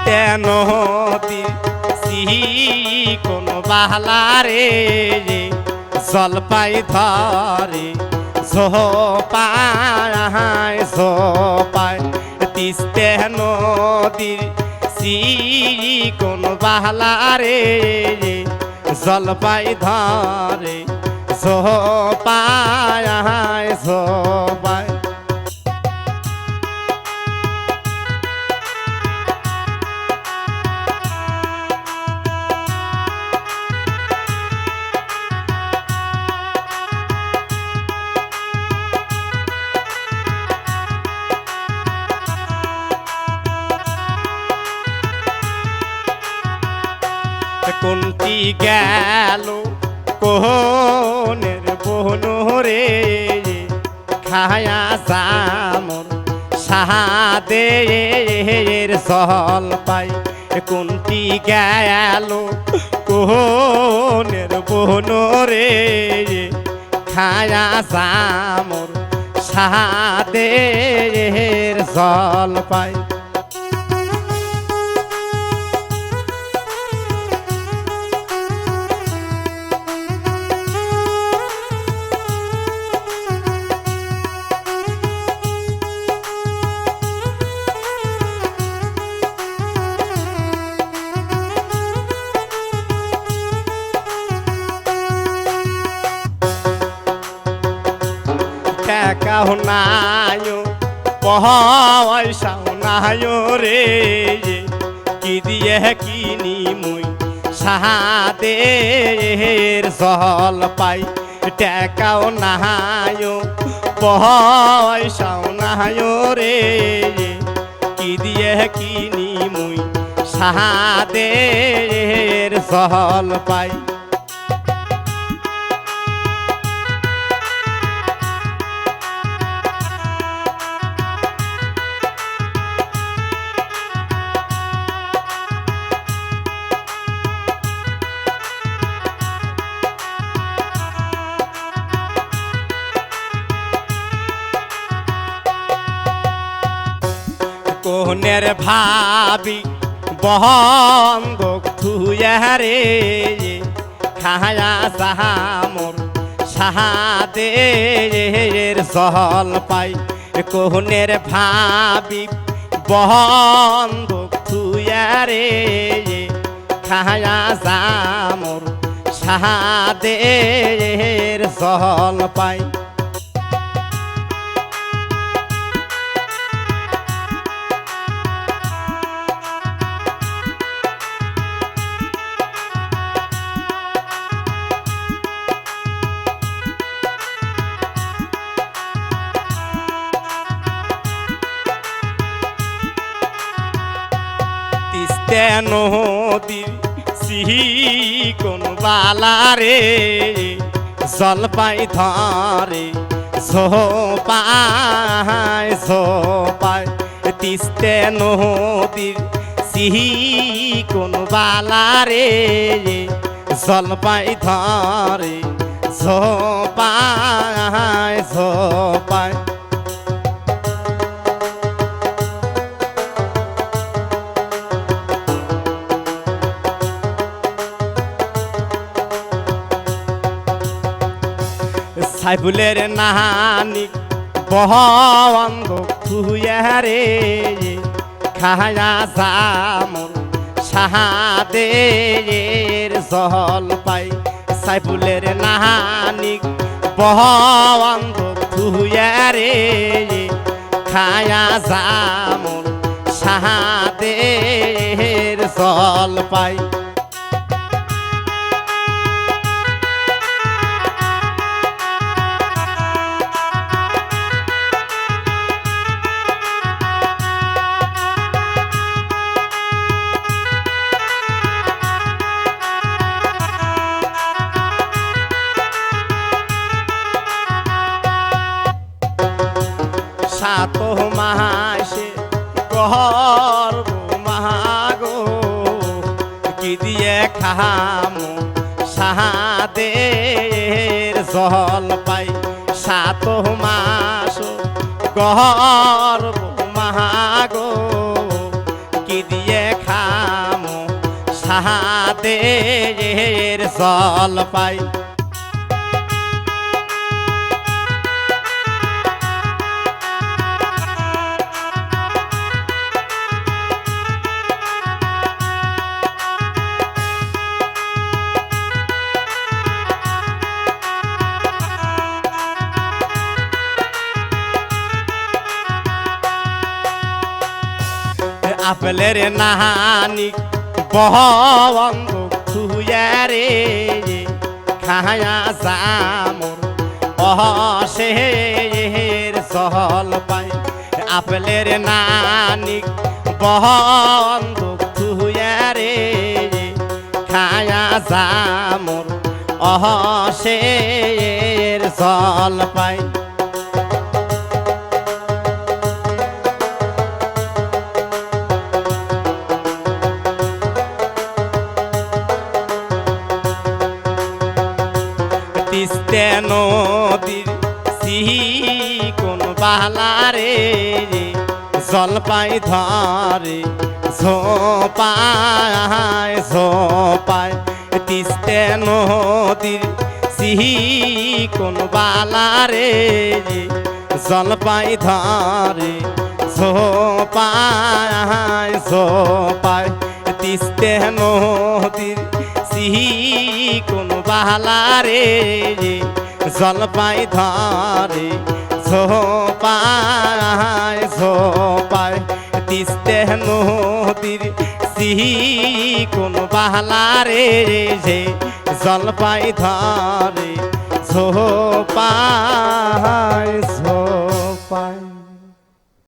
তিস্তা নদী কোন বাহলারে জলপাই ধরে ঝোপায় তিস্তা নদীর কোন বাহলারে জলপাই ধরে ঝোপায় কোনটি গেল কোহনের বহনরে খায়া জামর সাহাদের জল পাই কোনটি গেল কোহনের বহনরে খায়া জামর সাহাদের জল পাই টাকাও নায়ো পয়সাও নায়ো রে কি দিয়ে কিনি মুই সাহাদের জল পাই টাকাও নায়ো পয়সাও নায়ো রে কি দিয়ে কিনি মুই সাহাদের জল পাই কোনের ভাবি বন্ধক থুয়ারে খায়া সাহামর সাহাদের জল পাই কোনের ভাবি বন্ধক থুয়ারে খায়া জামর সাহাদের জল পাই তিস্তা নদীর কোন বালারে জলপাই ধরে ঝোপায় তিস্তা নদীর কোন বালারে জলপাই ধরে ঝোপায় সাইফুলের নাহানি বন্ধক থুয়ারে খায়া জামর সাহাদের জল পাই সাইফুলের নাহানি বন্ধক থুয়ারে খায়া জামর সাহাদের জল পাই সাত মাসে গর্ব মাগো কি দিয়ে খামো সাহাদের জল পাই সাত মাস গর্ব মাগো কি দিয়ে খা জাম সাদের জল পাই আপেলের নাহানি বন্ধ খুয়ারে খায়া জামর অশের জল পাই আপেলের নানি বন্ধ খুয়ারে খায়া জামর অশের জল পাই তিস্তা নদীর কোন বালারে জলপাই ধরে ঝোপায় ঝোপায় তিস্তা নদীর কোন বালারে জলপাই ধরে ঝোপায় ঝোপায় তিস্তা নদীর কোন বালারে জলপাই ধরে ঝোপায় ঝোপায় তিস্তা নদীর কোন বালারে জলপাই ধরে ঝোপায় ঝোপায়।